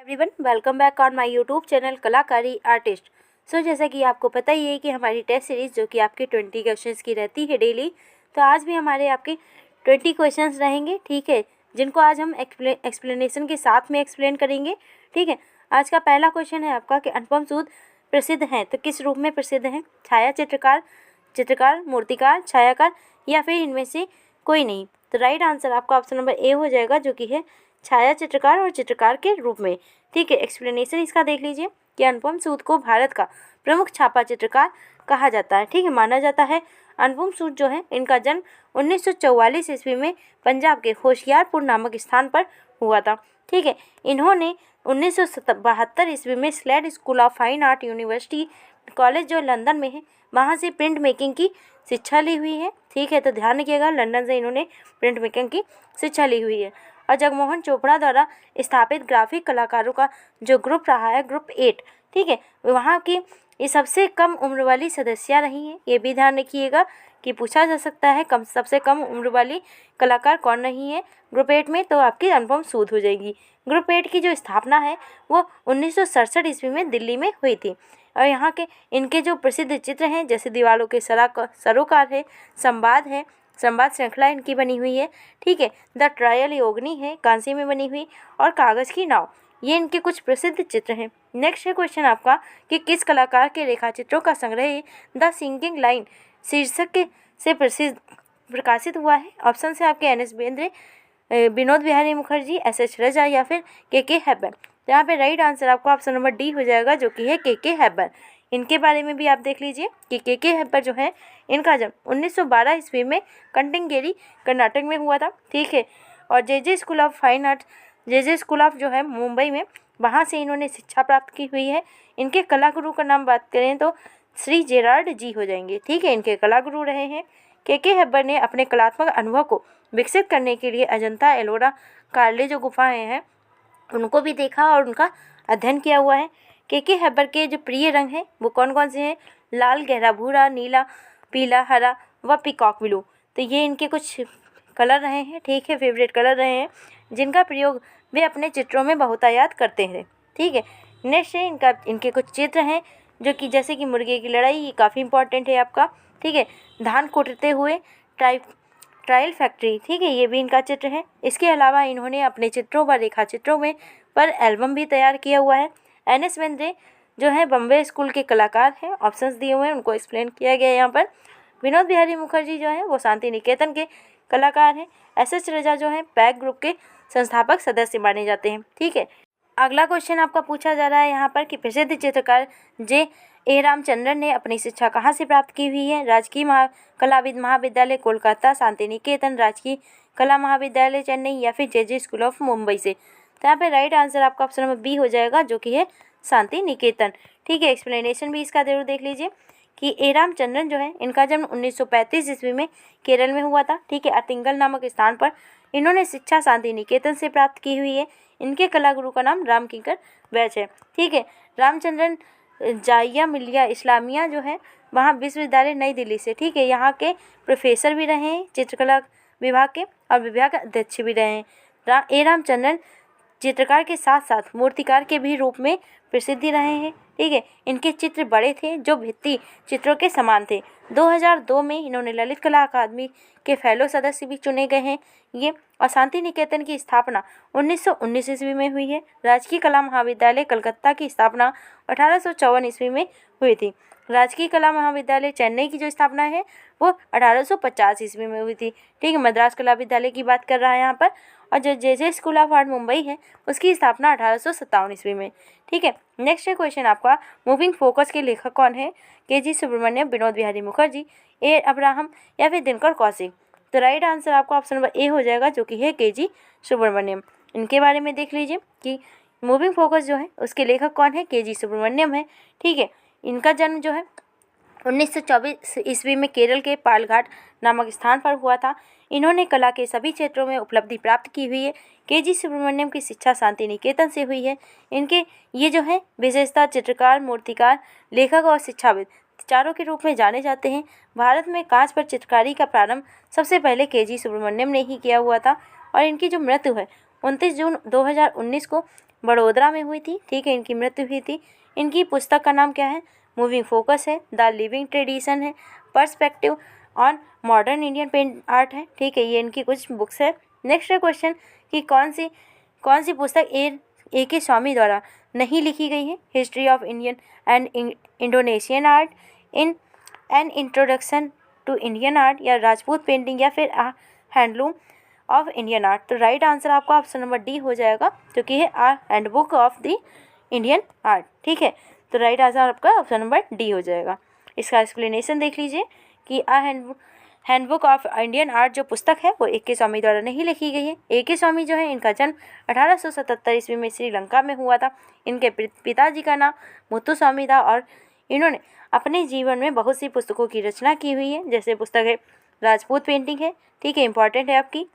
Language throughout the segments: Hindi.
Everyone, welcome back on my YouTube channel कलाकारी आर्टिस्ट। जैसा कि आपको पता ही है कि हमारी टेस्ट सीरीज़ जो कि आपके 20 क्वेश्चंस की रहती है डेली, तो आज भी हमारे आपके 20 क्वेश्चंस रहेंगे, ठीक है, जिनको आज हम एक्सप्लेनेशन के साथ में एक्सप्लेन करेंगे, ठीक है। आज का पहला क्वेश्चन है आपका कि अनुपम सूद प्रसिद्ध हैं तो किस रूप में प्रसिद्ध हैं? छाया चित्रकार, चित्रकार, मूर्तिकार, छायाकार या फिर इनमें से कोई नहीं। तो राइट आंसर आपका ऑप्शन नंबर ए हो जाएगा, जो कि है छाया चित्रकार और चित्रकार के रूप में, ठीक है। एक्सप्लेनेशन इसका देख लीजिए कि अनुपम सूद को भारत का प्रमुख छापा चित्रकार कहा जाता है, ठीक है, माना जाता है। अनुपम सूद जो है, इनका जन्म 1944 ईस्वी में पंजाब के होशियारपुर नामक स्थान पर हुआ था, ठीक है। इन्होंने 1972 ईस्वी में Slade School of fine Art University College जो लंदन में है, वहाँ से प्रिंट मेकिंग की शिक्षा ली हुई है, ठीक है। तो ध्यान रखिएगा, लंदन से इन्होंने प्रिंट मेकिंग की शिक्षा ली हुई है। और जगमोहन चोपड़ा द्वारा स्थापित ग्राफिक कलाकारों का जो ग्रुप रहा है, ग्रुप 8, ठीक है, वहाँ की ये सबसे कम उम्र वाली सदस्या रही हैं। ये भी ध्यान रखिएगा कि पूछा जा सकता है सबसे कम उम्र वाली कलाकार कौन रही है ग्रुप 8 में, तो आपकी अनुपम सूद हो जाएगी। ग्रुप 8 की जो स्थापना है वो 1967 ईस्वी में दिल्ली में हुई थी। और यहाँ के इनके जो प्रसिद्ध चित्र हैं, जैसे दीवालों के सरोकार है, संवाद श्रृंखला इनकी बनी हुई है, ठीक है। द ट्रायल योगिनी है, कांसे में बनी हुई, और कागज़ की नाव, ये इनके कुछ प्रसिद्ध चित्र हैं। नेक्स्ट है क्वेश्चन आपका कि किस कलाकार के रेखाचित्रों का संग्रह द सिंगिंग लाइन शीर्षक से प्रकाशित हुआ है? ऑप्शन से आपके N S Bendre, Vinod Behari Mukherjee, S H Raza या फिर के हैबन। तो यहाँ पे राइट आंसर आपका ऑप्शन नंबर डी हो जाएगा, जो कि है के हैबन। इनके बारे में भी आप देख लीजिए कि के हैबन जो है, इनका जन्म 1912 ईस्वी में कंटिंगेरी कर्नाटक में हुआ था, ठीक है। और J school of fine art, J school of जो है मुंबई में, वहाँ से इन्होंने शिक्षा प्राप्त की हुई है। इनके कला गुरु का नाम बात करें तो श्री जेरार्ड जी हो जाएंगे, ठीक है, इनके कला गुरु रहे हैं। के हैबन ने अपने कलात्मक अनुभव को विकसित करने के लिए अजंता, एलोरा, कार्ले जो गुफाएँ हैं उनको भी देखा और उनका अध्ययन किया हुआ है। के हैबर के जो प्रिय रंग हैं वो कौन कौन से हैं? लाल, गहरा भूरा, नीला, पीला, हरा व पीकॉक ब्लू। तो ये इनके कुछ कलर रहे हैं, ठीक है, फेवरेट कलर रहे हैं, जिनका प्रयोग वे अपने चित्रों में बहुतायत करते हैं, ठीक है। नेक्स्ट है इनके कुछ चित्र हैं जो कि जैसे कि मुर्गे की लड़ाई, ये काफ़ी इंपॉर्टेंट है आपका, ठीक है। धान कूटते हुए ट्रायल फैक्ट्री, ठीक है, ये भी इनका चित्र है। इसके अलावा इन्होंने अपने चित्रों व रेखा चित्रों में पर एल्बम भी तैयार किया हुआ है। एन एस बेंद्रे जो है बम्बे स्कूल के कलाकार हैं, ऑप्शंस दिए हुए हैं, उनको एक्सप्लेन किया गया है यहाँ पर। विनोद बिहारी मुखर्जी जो है वो शांति निकेतन के कलाकार हैं। एस एच रजा जो है पैक ग्रुप के संस्थापक सदस्य माने जाते हैं, ठीक है। अगला क्वेश्चन आपका पूछा जा रहा है यहाँ पर कि प्रसिद्ध चित्रकार जे ए रामचंद्रन ने अपनी शिक्षा कहाँ से प्राप्त की हुई है? राजकीय कला महाविद्यालय कोलकाता, शांति निकेतन, राजकीय कला महाविद्यालय चेन्नई या फिर जे स्कूल ऑफ मुंबई से। तो यहाँ पे राइट आंसर आपका ऑप्शन नंबर बी हो जाएगा, जो कि है शांति निकेतन, ठीक है। एक्सप्लेनेशन भी इसका जरूर देख लीजिए कि ए रामचंद्रन जो है, इनका जन्म 1935 ईस्वी में केरल में हुआ था, ठीक है। अतिंगल नामक स्थान पर इन्होंने शिक्षा शांति निकेतन से प्राप्त की हुई है। इनके कला गुरु का नाम राम किंकर वैच है, ठीक है। रामचंद्रन जामिया मिलिया इस्लामिया जो है वहाँ विश्वविद्यालय नई दिल्ली से, ठीक है, यहाँ के प्रोफेसर भी रहे हैं चित्रकला विभाग के और विभाग अध्यक्ष भी रहे हैं। ए रामचंद्रन चित्रकार के साथ साथ मूर्तिकार के भी रूप में प्रसिद्धि रहे हैं, ठीक है। इनके चित्र बड़े थे जो भित्ति चित्रों के समान थे। 2002 में इन्होंने ललित कला अकादमी के फेलो सदस्य भी चुने गए हैं ये। और शांति निकेतन की स्थापना 1919 ईस्वी में हुई है। राजकीय कला महाविद्यालय कलकत्ता की स्थापना 1854 ईस्वी में हुई थी। राजकीय कला महाविद्यालय चेन्नई की जो स्थापना है वो 1850 ईस्वी में हुई थी, ठीक है। मद्रास कला विद्यालय की बात कर रहा है यहाँ पर। और जो जे स्कूल ऑफ आर्ट मुंबई है उसकी स्थापना 1857 ईस्वी में, ठीक है। नेक्स्ट है क्वेश्चन आपका, मूविंग फोकस के लेखक कौन है? के सुब्रमण्यम, विनोद बिहारी मुखर्जी, ए अब्राहम या फिर दिनकर कौशिक। तो राइट आंसर आपका ऑप्शन नंबर ए हो जाएगा, जो कि है के सुब्रमण्यम। इनके बारे में देख लीजिए कि मूविंग फोकस जो है उसके लेखक कौन है? के सुब्रमण्यम है, ठीक है। इनका जन्म जो है 1924 ईस्वी में केरल के पालघाट नामक स्थान पर हुआ था। इन्होंने कला के सभी क्षेत्रों में उपलब्धि प्राप्त की हुई है। के सुब्रमण्यम की शिक्षा शांति निकेतन से हुई है। इनके ये जो है विशेषता चित्रकार, मूर्तिकार, लेखक और शिक्षाविद चारों के रूप में जाने जाते हैं। भारत में कांच पर चित्रकारी का प्रारंभ सबसे पहले के सुब्रमण्यम ने ही किया हुआ था। और इनकी जो मृत्यु है 29 जून 2019 को बड़ोदरा में हुई थी। ठीक है, इनकी मृत्यु हुई थी। इनकी पुस्तक का नाम क्या है? मूविंग फोकस है, द लिविंग ट्रेडिशन है, perspective on modern Indian paint art है। ठीक है, ये इनकी कुछ बुक्स है। नेक्स्ट क्वेश्चन कि कौन सी पुस्तक ए के स्वामी द्वारा नहीं लिखी गई है? History of Indian and Indonesian art, in an introduction to Indian art, या राजपूत पेंटिंग, या फिर हैंडलूम ऑफ इंडियन आर्ट। तो राइट आंसर आपका ऑप्शन नंबर डी हो जाएगा, जो कि है handbook of the Indian art. ठीक है, तो राइट आंसर आपका ऑप्शन नंबर डी हो जाएगा। इसका एक्सप्लेनेशन देख लीजिए कि हैंडबुक ऑफ इंडियन आर्ट जो पुस्तक है वो ए.के. स्वामी द्वारा नहीं लिखी गई है। ए.के. स्वामी जो है इनका जन्म 1877 ईस्वी में श्रीलंका में हुआ था। इनके पिताजी का नाम मुत्तुस्वामी था और इन्होंने अपने जीवन में बहुत सी पुस्तकों की रचना की हुई है। जैसे पुस्तक है राजपूत पेंटिंग है। ठीक है, इंपॉर्टेंट है आपकी।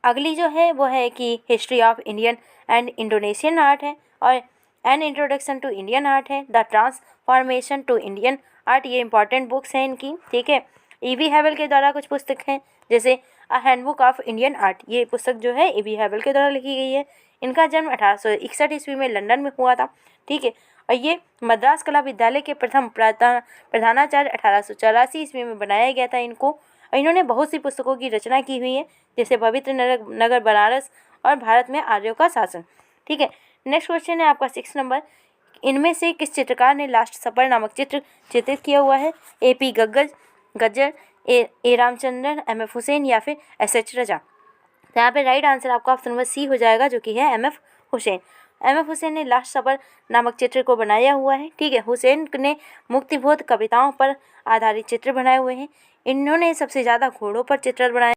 अगली जो है वो है कि history of Indian and Indonesian art है और an introduction to Indian art है, the transformation to Indian art. ये इंपॉर्टेंट बुक्स हैं इनकी। ठीक है, E.V. हैवेल के द्वारा कुछ पुस्तक हैं, जैसे अ हैंडबुक ऑफ इंडियन आर्ट। ये पुस्तक जो है E.V. हैवेल के द्वारा लिखी गई है। इनका जन्म 1861 ईस्वी में लंदन में हुआ था। ठीक है, और ये मद्रास कला विद्यालय के प्रथम प्रधानाचार्य 1884 ईस्वी में बनाया गया था इनको। और इन्होंने बहुत सी पुस्तकों की रचना की हुई है, जैसे पवित्र नगर बनारस और भारत में आर्यों का शासन। ठीक है, नेक्स्ट क्वेश्चन है आपका 6 नंबर। इनमें से किस चित्रकार ने लास्ट सपर नामक चित्र चित्रित किया हुआ है? A.P. गज्जर, ए रामचंद्रन, M.F. हुसैन, या फिर S.H. रजा। तो यहाँ पे राइट आंसर आपका ऑप्शन नंबर सी हो जाएगा, जो कि है M.F. हुसैन। M.F. हुसैन ने लास्ट सपर नामक चित्र को बनाया हुआ है। ठीक है, हुसैन ने मुक्तिबोध कविताओं पर आधारित चित्र बनाए हुए हैं। इन्होंने सबसे ज़्यादा घोड़ों पर चित्र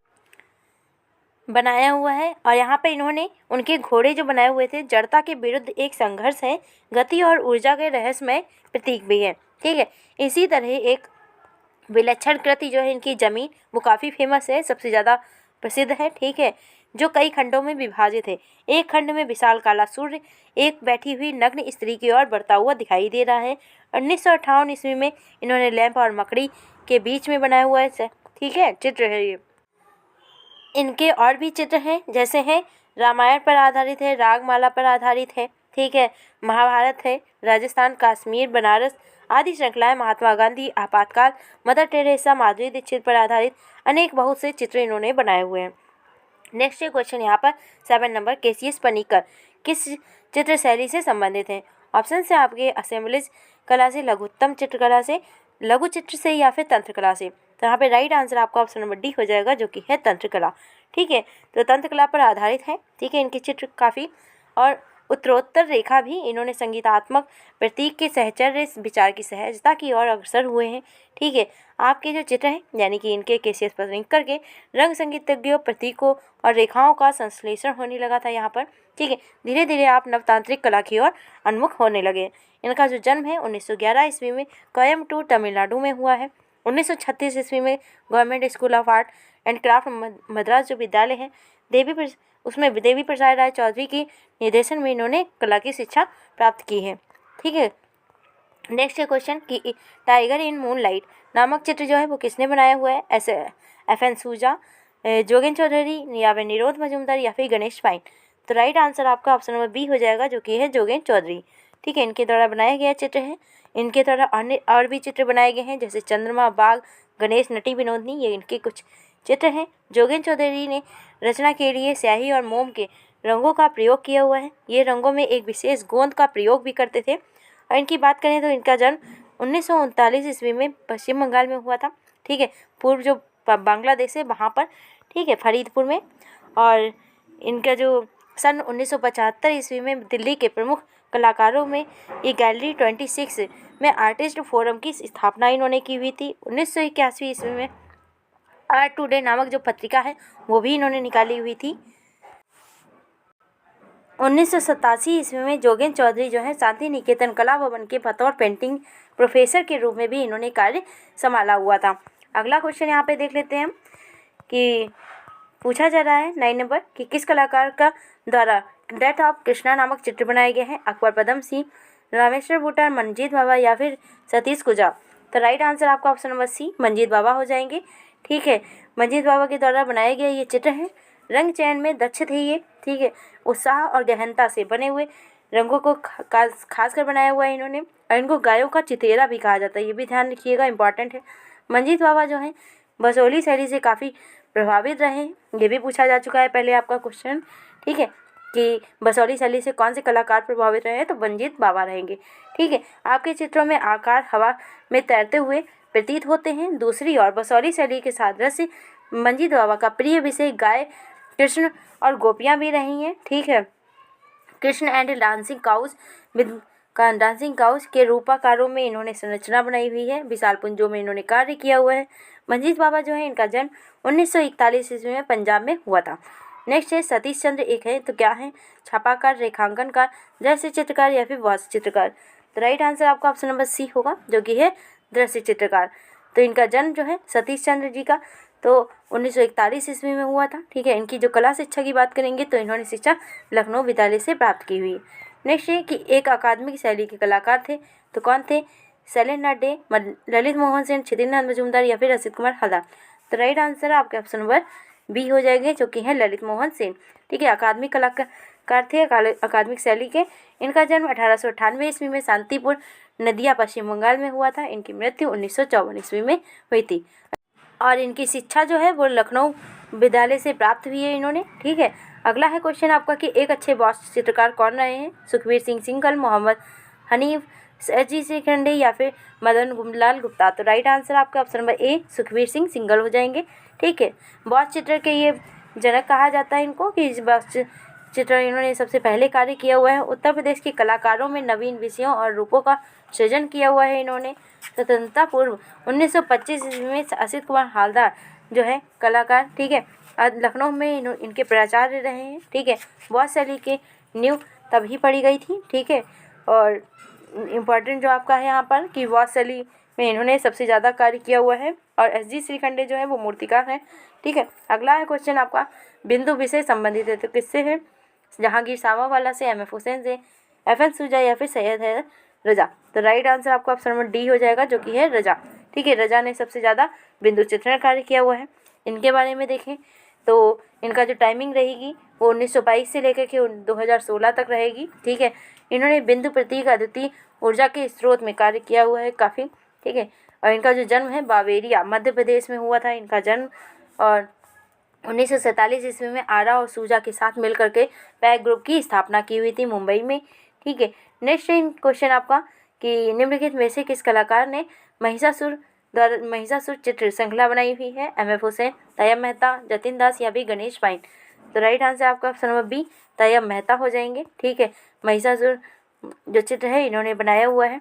बनाया हुआ है और यहाँ पे इन्होंने उनके घोड़े जो बनाए हुए थे जड़ता के विरुद्ध एक संघर्ष है, गति और ऊर्जा के रहस्यमय प्रतीक भी है। ठीक है, इसी तरह एक विलक्षण कृति जो है इनकी जमीन, वो काफ़ी फेमस है, सबसे ज़्यादा प्रसिद्ध है। ठीक है, जो कई खंडों में विभाजित है। एक खंड में विशाल काला सूर्य एक बैठी हुई नग्न स्त्री की ओर बढ़ता हुआ दिखाई दे रहा है। 1958 ईस्वी में इन्होंने लैंप और मकड़ी के बीच में बनाया हुआ है। ठीक है, चित्र है ये। इनके और भी चित्र हैं, जैसे हैं रामायण पर आधारित है, रागमाला पर आधारित है। ठीक है, महाभारत है, राजस्थान, कश्मीर, बनारस आदि श्रृंखलाएं, महात्मा गांधी, आपातकाल, मदर टेरेसा, माधुरी दीक्षित पर आधारित अनेक बहुत से चित्र इन्होंने बनाए हुए हैं। नेक्स्ट क्वेश्चन यहाँ पर 7 नंबर। केसीएस पनीकर किस चित्र शैली से संबंधित हैं? ऑप्शन से आपके असेंबलीज कला से, लघुत्तम चित्रकला से, लघु चित्र से, या फिर तंत्र कला से। तो यहाँ पे राइट आंसर आपका ऑप्शन नंबर डी हो जाएगा, जो कि है तंत्र कला। ठीक है, तो तंत्र कला पर आधारित है। ठीक है, इनके चित्र काफ़ी और उत्तरोत्तर रेखा भी इन्होंने संगीतात्मक प्रतीक के सहचर्य विचार की सहजता की ओर अग्रसर हुए हैं। ठीक है, आपके जो चित्र हैं यानी कि इनके केसीएस पनीकर के रंग संगीतज्ञों, प्रतीकों और रेखाओं का संश्लेषण होने लगा था यहाँ पर। ठीक है, धीरे धीरे आप नवतांत्रिक कला की ओर उन्मुख होने लगे। इनका जो जन्म है 1911 ईस्वी में कोयम्बटूर, तमिलनाडु में हुआ है। 1936 ईस्वी में government school of art and craft Madras जो विद्यालय है देवी प्रसाद राय चौधरी की निर्देशन में इन्होंने कला की शिक्षा प्राप्त की है। ठीक है, नेक्स्ट क्वेश्चन कि टाइगर इन मूनलाइट नामक चित्र जो है वो किसने बनाया हुआ है? F.N. सूजा, जोगेन चौधरी, या फिर निरोध मजूमदार, या फिर गणेश पाइन। तो राइट आंसर आपका ऑप्शन नंबर बी हो जाएगा, जो कि है जोगेन चौधरी। ठीक है, इनके द्वारा बनाया गया चित्र है। इनके द्वारा अन्य और भी चित्र बनाए गए हैं, जैसे चंद्रमा, बाघ, गणेश, नटी विनोदनी, ये इनके कुछ चित्र हैं। जोगेन चौधरी ने रचना के लिए स्याही और मोम के रंगों का प्रयोग किया हुआ है। ये रंगों में एक विशेष गोंद का प्रयोग भी करते थे। और इनकी बात करें तो इनका जन्म 1939 ईस्वी में पश्चिम बंगाल में हुआ था। ठीक है, पूर्व जो बांग्लादेश है वहाँ पर। ठीक है, फरीदपुर में। और इनका जो सन 1975 ईस्वी में दिल्ली के प्रमुख कलाकारों में ये गैलरी 26 में आर्टिस्ट फोरम की स्थापना इन्होंने की हुई थी। 1981 ईस्वी में आर्ट टुडे नामक जो पत्रिका है वो भी इन्होंने निकाली हुई थी। 1987 ईस्वी में जोगेन चौधरी जो है शांति निकेतन कला भवन के बतौर पेंटिंग प्रोफेसर के रूप में भी इन्होंने कार्य संभाला हुआ था। अगला क्वेश्चन यहाँ पे देख लेते हैं कि पूछा जा रहा है 9 नंबर कि किस कलाकार का द्वारा डेथ ऑफ कृष्णा नामक चित्र बनाए गए हैं? अकबर पदम सिंह, रामेश्वर भूटान, मंजीत बाबा, या फिर सतीश कुजा। तो राइट आंसर आपका ऑप्शन नंबर सी मंजीत बाबा हो जाएंगे। ठीक है, मंजीत बाबा के द्वारा बनाए गए ये चित्र हैं रंग चयन में दक्ष थे ये, ठीक है। उत्साह और गहनता से बने हुए रंगों को खास कर बनाया हुआ है इन्होंने, और इनको गायों का चितेरा भी कहा जाता है, ये भी ध्यान रखिएगा, इंपॉर्टेंट है। मंजीत बाबा जो हैं बसोहली शैली से काफ़ी प्रभावित रहे हैं, ये भी पूछा जा चुका है पहले आपका क्वेश्चन, ठीक है, कि बसोहली शैली से कौन से कलाकार प्रभावित रहे हैं, तो मंजीत बाबा रहेंगे, ठीक है। आपके चित्रों में आकार हवा में तैरते हुए प्रतीत होते हैं। दूसरी ओर बसोहली शैली के सादृश्य मंजीत बाबा का प्रिय विषय गाय, कृष्ण और गोपियाँ भी रही हैं, ठीक है। कृष्ण एंड डांसिंग काउस के रूपाकारों में इन्होंने संरचना बनाई हुई है। विशाल पुंजों में इन्होंने कार्य किया हुआ है। मंजीत बाबा जो है इनका जन्म 1941 ईस्वी में पंजाब में हुआ था। नेक्स्ट है सतीश चंद्र एक है, तो क्या है, छापाकार, रेखांकनकार, दृश्य चित्रकार या फिर वास्तु चित्रकार। तो राइट आंसर आपका ऑप्शन नंबर सी होगा, जो कि है दृश्य चित्रकार। तो इनका जन्म जो है सतीश चंद्र जी का तो 1941 ईस्वी में हुआ था, ठीक है। इनकी जो कला शिक्षा की बात करेंगे तो इन्होंने शिक्षा लखनऊ विद्यालय से प्राप्त की हुई है। नेक्स्ट है कि एक अकादमिक शैली के कलाकार थे, तो कौन थे, शैलेंद्रनाथ डे, ललित मोहन सेन, क्षितिज मजूमदार या फिर असित कुमार हलदर। तो राइट आंसर आपके ऑप्शन नंबर बी हो जाएंगे, जो कि है ललित मोहन सेन, ठीक है। अकादमिक कलाकार थे अकादमिक शैली के। इनका जन्म 1898 ईस्वी में शांतिपुर नदिया पश्चिम बंगाल में हुआ था। इनकी मृत्यु 1954 ईस्वी में हुई थी, और इनकी शिक्षा जो है वो लखनऊ विद्यालय से प्राप्त हुई है इन्होंने, ठीक है। अगला है क्वेश्चन आपका कि एक अच्छे वास्तु चित्रकार कौन रहे हैं, सुखबीर सिंह सिंघल, मोहम्मद हनीफ, SG श्रीखंडे या फिर मदन लाल गुप्ता। तो राइट आंसर आपका option number A Sukhbir Singh Singhal हो जाएंगे, ठीक है। वास्तु चित्र के ये जनक कहा जाता है इनको, कि इस वास्तु चित्र इन्होंने सबसे पहले कार्य किया हुआ है। उत्तर प्रदेश के कलाकारों में नवीन विषयों और रूपों का सृजन किया हुआ है इन्होंने। स्वतंत्रता पूर्व 1925 ईस्वी में असित कुमार हलदर जो है कलाकार, ठीक है, लखनऊ में इनके प्राचार्य रहे हैं, ठीक है। वास्तु शैली के नींव तभी पढ़ी गई थी, ठीक है। और इम्पॉर्टेंट जो आपका है यहाँ पर कि वास्तु शैली में इन्होंने सबसे ज़्यादा कार्य किया हुआ है, और SG श्रीखंडे जो है वो मूर्तिकार हैं, ठीक है। अगला है क्वेश्चन आपका बिंदु विषय संबंधित है, तो किससे है, जहांगीर सावावाला से, MF हुसैन से, FN सुजा या फिर सैयद है रजा। तो राइट आंसर आपका ऑप्शन नंबर डी हो जाएगा, जो कि है रजा, ठीक है। रजा ने सबसे ज़्यादा बिंदु चित्रण कार्य किया हुआ है। इनके बारे में देखें तो इनका जो टाइमिंग रहेगी वो 1922 से लेकर के 2016 तक रहेगी, ठीक है। इन्होंने बिंदु प्रतीक अद्वितीय ऊर्जा के स्रोत में कार्य किया हुआ है काफ़ी, ठीक है। और इनका जो जन्म है बावेरिया मध्य प्रदेश में हुआ था इनका जन्म, और 1947 ईस्वी में आरा और सूजा के साथ मिलकर के पैक ग्रुप की स्थापना की हुई थी मुंबई में, ठीक है। नेक्स्ट क्वेश्चन आपका कि निम्नलिखित में से किस कलाकार ने महिषासुर चित्र श्रृंखला बनाई हुई है, MF हुसैन, तैयब मेहता, जतिन दास या भी गणेश पाइन। तो राइट आंसर आपका option number B Tyeb Mehta हो जाएंगे, ठीक है। महिषासुर जो चित्र है इन्होंने बनाया हुआ है,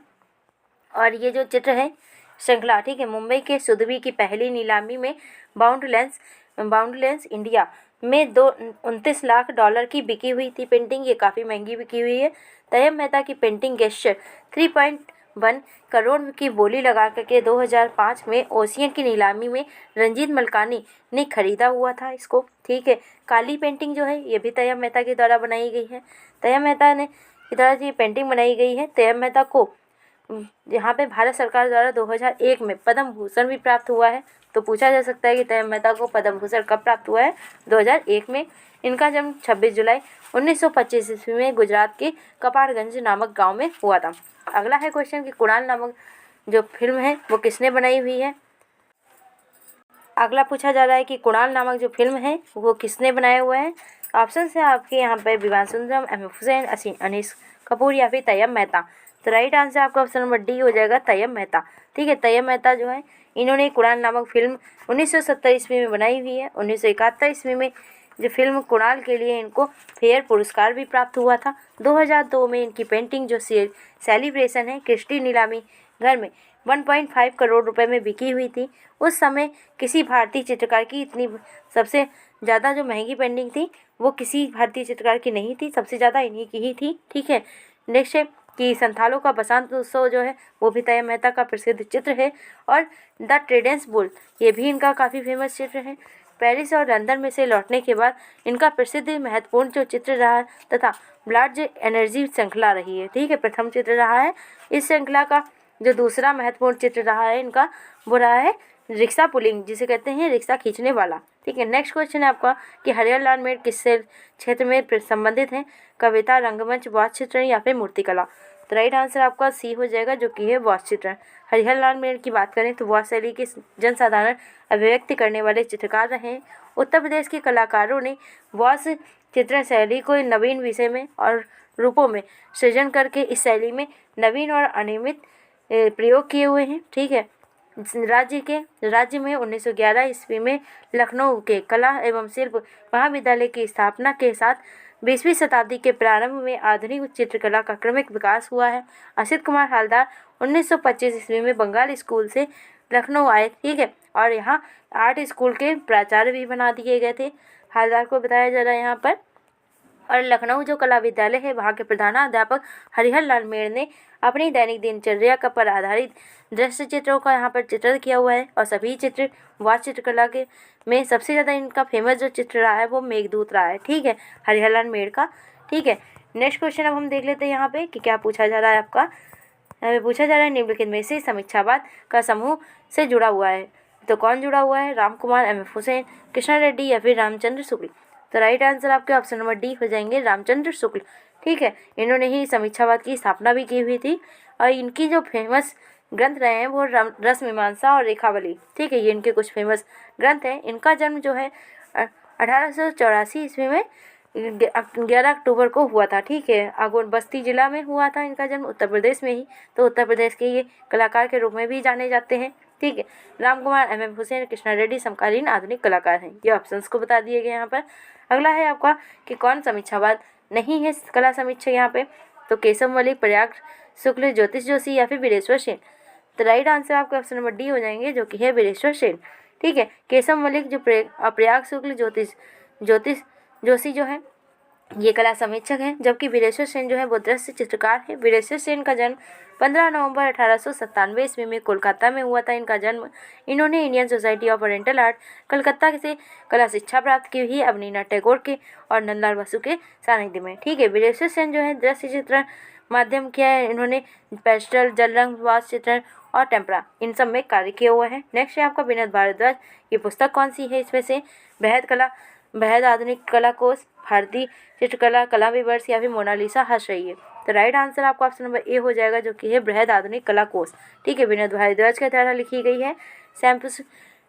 और ये जो चित्र है श्रृंखला, ठीक है, मुंबई के सुदबी की पहली नीलामी में बाउंडलेंस इंडिया में 29 लाख डॉलर की बिकी हुई थी पेंटिंग, ये काफ़ी महंगी बिकी हुई है। तैयब मेहता की पेंटिंग गेस्चर 3.1 करोड़ की बोली लगा करके 2005 में ओशियन की नीलामी में रंजीत मलकानी ने खरीदा हुआ था इसको, ठीक है। काली पेंटिंग जो है ये भी तैयब मेहता के द्वारा बनाई गई है। तैयब मेहता ने की द्वारा ये पेंटिंग बनाई गई है। तैयब मेहता को यहाँ पे भारत सरकार द्वारा 2001 में पद्म भूषण भी प्राप्त हुआ है। तो पूछा जा सकता है कि तैयब मेहता को पद्म भूषण कब प्राप्त हुआ है, 2001 में। इनका जन्म 26 जुलाई 1925 ईस्वी में गुजरात के कपाड़गंज नामक गांव में हुआ था। अगला है क्वेश्चन कि कुणाल नामक जो फिल्म है वो किसने बनाई हुई है। अगला पूछा जा रहा है कि कुणाल नामक जो फिल्म है वो किसने बनाया हुआ है। ऑप्शन है आपके यहाँ पर विवान सुंदरम, MF हुसैन, अनीस कपूर या फिर तैयब मेहता। तो राइट आंसर आपका ऑप्शन नंबर डी हो जाएगा तैयब मेहता, ठीक है। तैयब मेहता जो है इन्होंने कुणाल नामक फिल्म 1970 ईस्वी में बनाई हुई है। 1971 ईस्वी में जो फिल्म कुणाल के लिए इनको फेयर पुरस्कार भी प्राप्त हुआ था। 2002 में इनकी पेंटिंग जो सेलिब्रेशन है क्रिस्टी नीलामी घर में 1.5 करोड़ रुपए में बिकी हुई थी। उस समय किसी भारतीय चित्रकार की इतनी सबसे ज़्यादा जो महंगी पेंटिंग थी वो किसी भारतीय चित्रकार की नहीं थी, सबसे ज़्यादा इन्हीं की ही थी, ठीक है। नेक्स्ट है कि संथालों का बसंत उत्सव जो है वो भी तैयब मेहता का प्रसिद्ध चित्र है। और द ट्रेडेंस बुल ये भी इनका काफ़ी फेमस चित्र है। पेरिस और लंदन में से लौटने के बाद इनका प्रसिद्ध महत्वपूर्ण जो चित्र रहा है तथा ब्लड एनर्जी श्रृंखला रही है, ठीक है, प्रथम चित्र रहा है। इस श्रृंखला का जो दूसरा महत्वपूर्ण चित्र रहा है इनका वो रहा है रिक्शा पुलिंग, जिसे कहते हैं रिक्शा खींचने वाला। ठीक है, नेक्स्ट क्वेश्चन है आपका कि हरिहर लाल मेड़ किस क्षेत्र में संबंधित है? कविता, रंगमंच, वास्तु चित्रण या फिर मूर्तिकला? तो राइट आंसर आपका सी हो जाएगा, जो कि है वास्तु चित्रण। हरिहर लाल मेड़ की बात करें तो वास्तु शैली के जनसाधारण अभिव्यक्ति करने वाले चित्रकार रहे हैं। उत्तर प्रदेश के कलाकारों ने वास्तु चित्रण शैली को नवीन विषय में और रूपों में सृजन करके इस शैली में नवीन और अनियमित प्रयोग किए हुए हैं। ठीक है, राज्य में 1911 ईस्वी में लखनऊ के कला एवं शिल्प महाविद्यालय की स्थापना के साथ 20वीं शताब्दी के प्रारंभ में आधुनिक चित्रकला का क्रमिक विकास हुआ है। असित कुमार हालदार 1925 ईस्वी में बंगाल स्कूल से लखनऊ आए। ठीक है, और यहाँ आर्ट स्कूल के प्राचार्य भी बना दिए गए थे, हालदार को बताया जा रहा है यहाँ पर। और लखनऊ जो कला विद्यालय है वहाँ के प्रधानाध्यापक हरिहर लाल मेड़ ने अपनी दैनिक दिनचर्या का पर आधारित दृश्य चित्रों का यहाँ पर चित्रण किया हुआ है। और सभी चित्र वास्तु चित्रकला के में सबसे ज़्यादा इनका फेमस जो चित्र रहा है वो मेघदूत रहा है। ठीक है, हरिहर लाल मेड़ का। ठीक है, नेक्स्ट क्वेश्चन अब हम देख लेते हैं यहाँ पे कि क्या पूछा जा रहा है आपका। यहाँ पे पूछा जा रहा है निम्नलिखित में से समीक्षावाद का समूह से जुड़ा हुआ है, तो कौन जुड़ा हुआ है? राम कुमार, एम.एफ. हुसैन, कृष्णा रेड्डी या फिर रामचंद्र शुक्ल? तो राइट आंसर आपके ऑप्शन नंबर डी हो जाएंगे, रामचंद्र शुक्ल। ठीक है, इन्होंने ही समीक्षावाद की स्थापना भी की हुई थी और इनकी जो फेमस ग्रंथ रहे हैं वो रस मीमांसा और रेखावली। ठीक है, ये इनके कुछ फेमस ग्रंथ हैं। इनका जन्म जो है 1884 ईस्वी में 11 अक्टूबर को हुआ था। ठीक है, आगोन बस्ती जिला में हुआ था इनका जन्म, उत्तर प्रदेश में ही। तो उत्तर प्रदेश के ये कलाकार के रूप में भी जाने जाते हैं। ठीक है, राम कुमार, एम.एफ. हुसैन, कृष्णा रेड्डी समकालीन आधुनिक कलाकार हैं। ये ऑप्शंस को बता दिए गए यहाँ पर। अगला है आपका कि कौन समीक्षावाद नहीं है कला समीक्षा यहाँ पे? तो केशव मलिक, प्रयाग शुक्ल, ज्योतिष जोशी या फिर वीरेश्वर सेन? तो राइट आंसर आपका ऑप्शन नंबर डी हो जाएंगे, जो कि है वीरेश्वर सेन। ठीक है, केशव मलिक जो प्रयाग शुक्ल, ज्योतिष जोशी जो है ये कला समीक्षक हैं, जबकि वीरेश्वर सेन जो है वो दृश्य चित्रकार है। वीरेश्वर सेन का जन्म 15 नवंबर 1897 ईस्वी में कोलकाता में हुआ था इनका जन्म। इन्होंने Indian society of oriental art Calcutta से कला शिक्षा प्राप्त की हुई अवनीना टैगोर के और नंदलाल बसु के सानिध्य में। ठीक है, वीरेश्वर सेन जो है दृश्य चित्रण माध्यम किया है इन्होंने, पेस्टल, जल रंग, वास्तु चित्रण और टेम्परा इन सब में कार्य किया हुआ है। नेक्स्ट है आपका विनोद भारद्वाज। ये पुस्तक कौन सी है इसमें से? बेहद आधुनिक कला कोश, भारतीय चित्रकला कला विवर्ष या फिर मोनालिसा हंस रही है? तो राइट आंसर आपका ऑप्शन नंबर ए हो जाएगा, जो कि है बृहद आधुनिक कला कोश। ठीक है, विनोद भारद्वाज के द्वारा लिखी गई है।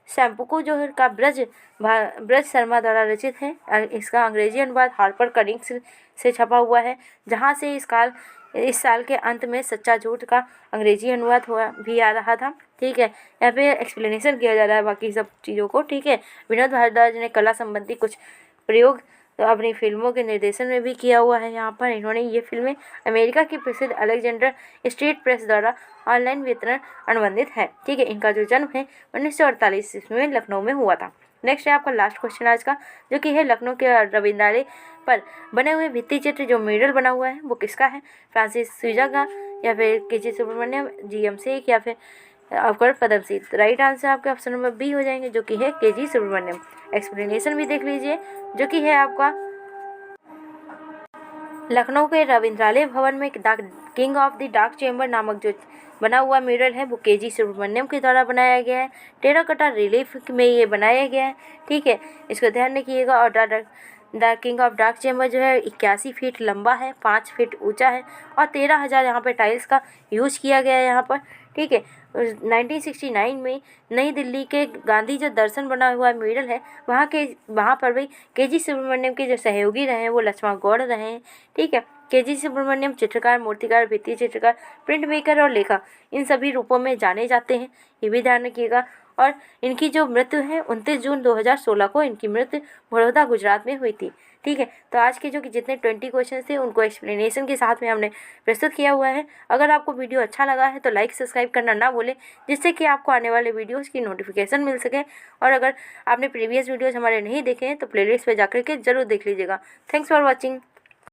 शैम्पूको जो है का ब्रज शर्मा द्वारा रचित है। इसका अंग्रेजी अनुवाद हार्पर कनिंग्स से छपा हुआ है, जहाँ से इस साल के अंत में सच्चा झूठ का अंग्रेजी अनुवाद हुआ भी आ रहा था। ठीक है, यहाँ पे एक्सप्लेनेशन किया जा रहा है बाकी सब चीज़ों को। ठीक है, विनोद भारद्वाज ने कला संबंधी कुछ प्रयोग तो अपनी फिल्मों के निर्देशन में भी किया हुआ है। यहाँ पर इन्होंने ये फिल्में अमेरिका की प्रसिद्ध अलेक्जेंडर स्ट्रीट प्रेस द्वारा ऑनलाइन वितरण अनुबंधित है। ठीक है, इनका जो जन्म है 1948 ईस्वी में लखनऊ में हुआ था। नेक्स्ट है आपका लास्ट क्वेश्चन आज का, जो कि है लखनऊ के रविंद्रालय पर बने हुए भित्ति चित्र जो म्यूरल बना हुआ है वो किसका है? फ्रांसिस सुजा का या फिर के.जी. सुब्रमण्यम, जी.एम. शेख या फिर अफगर पदमसीत? राइट आंसर आपके ऑप्शन नंबर बी हो जाएंगे, जो कि है के.जी. सुब्रमण्यम। एक्सप्लेनेशन भी देख लीजिए, जो कि है आपका लखनऊ के रविंद्रालय भवन में king of the dark chamber नामक जो बना हुआ म्यूरल है वो के.जी. सुब्रमण्यम के द्वारा बनाया गया है। टेराकोटा रिलीफ में ये बनाया गया है। ठीक है, इसको ध्यान रखिएगा। और the king of dark chamber जो है 81 फीट लंबा है, 5 फीट ऊंचा है और 13,000 यहाँ पे टाइल्स का यूज किया गया है यहाँ पर। ठीक है, 1969 में नई दिल्ली के गांधी जो दर्शन बना हुआ म्यूरल है वहाँ पर भी के.जी. सुब्रमण्यम के जो सहयोगी रहे हैं वो लक्ष्मण गौड़ रहे हैं। ठीक है, के.जी. सुब्रमण्यम चित्रकार, मूर्तिकार, भित्ति चित्रकार, प्रिंट मेकर और लेखक इन सभी रूपों में जाने जाते हैं, ये भी ध्यान रखिएगा। और इनकी जो मृत्यु है 29 जून 2016 को इनकी मृत्यु बड़ौदा गुजरात में हुई थी। ठीक है, तो आज के जो कि जितने 20 क्वेश्चन थे उनको एक्सप्लेनेशन के साथ में हमने प्रस्तुत किया हुआ है। अगर आपको वीडियो अच्छा लगा है तो लाइक सब्सक्राइब करना ना भूलें, जिससे कि आपको आने वाले वीडियोस की नोटिफिकेशन मिल सके। और अगर आपने प्रीवियस वीडियोस हमारे नहीं देखे हैं तो प्लेलिस्ट पे जाकर के जरूर देख लीजिएगा। Thanks for watching.